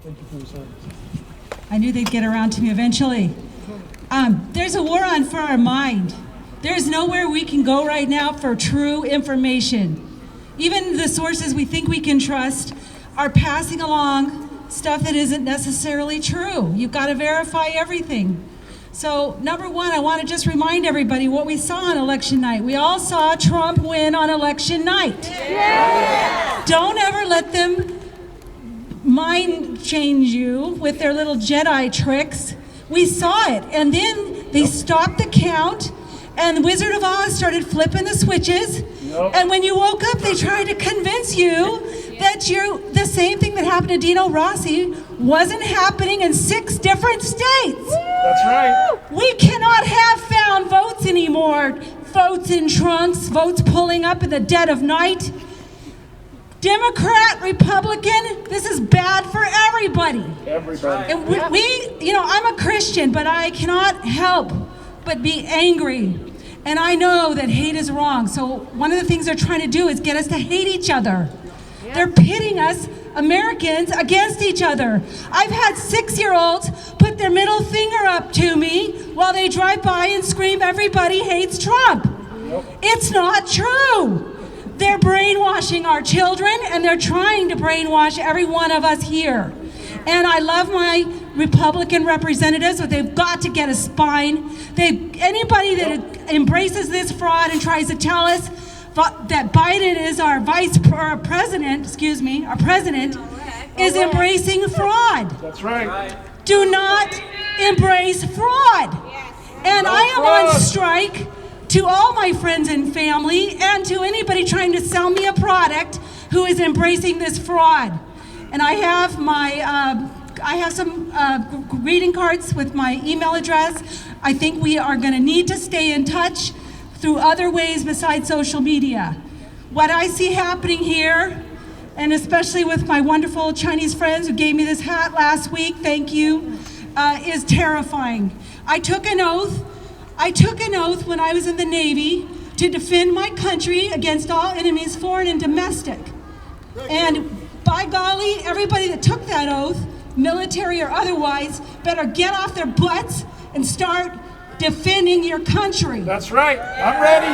Thank you for your service. I knew they'd get around to me eventually. There's a war on for our mind. There's nowhere we can go right now for true information. Even the sources we think we can trust are passing along stuff that isn't necessarily true. You've got to verify everything. So, number one, I want to just remind everybody what we saw on election night. We all saw Trump win on election night. Yeah. Don't ever let them mind change you with their little Jedi tricks. We saw it, and then they stopped the count, and the Wizard of Oz started flipping the switches. And when you woke up, they tried to convince you that the same thing that happened to Dino Rossi wasn't happening in 6 different states. That's right. We cannot have found votes anymore. Votes in trunks, votes pulling up in the dead of night. Democrat, Republican, this is bad for everybody. Everybody. And I'm a Christian, but I cannot help but be angry. And I know that hate is wrong. So one of the things they're trying to do is get us to hate each other. Yeah. They're pitting us, Americans, against each other. I've had 6-year-olds put their middle finger up to me while they drive by and scream, "Everybody hates Trump." Yep. It's not true. They're brainwashing our children, and they're trying to brainwash every one of us here. And I love my Republican representatives, but they've got to get a spine. Anybody that embraces this fraud and tries to tell us that Biden is our president, is embracing fraud. That's right. Do not embrace fraud. And I am on strike to all my friends and family and to anybody trying to sell me a product who is embracing this fraud. And I have some greeting cards with my email address. I think we are going to need to stay in touch through other ways besides social media. What I see happening here, and especially with my wonderful Chinese friends who gave me this hat last week, thank you, is terrifying. I took an oath when I was in the Navy to defend my country against all enemies, foreign and domestic. And by golly, everybody that took that oath, military or otherwise, better get off their butts and start defending your country. That's right. I'm ready.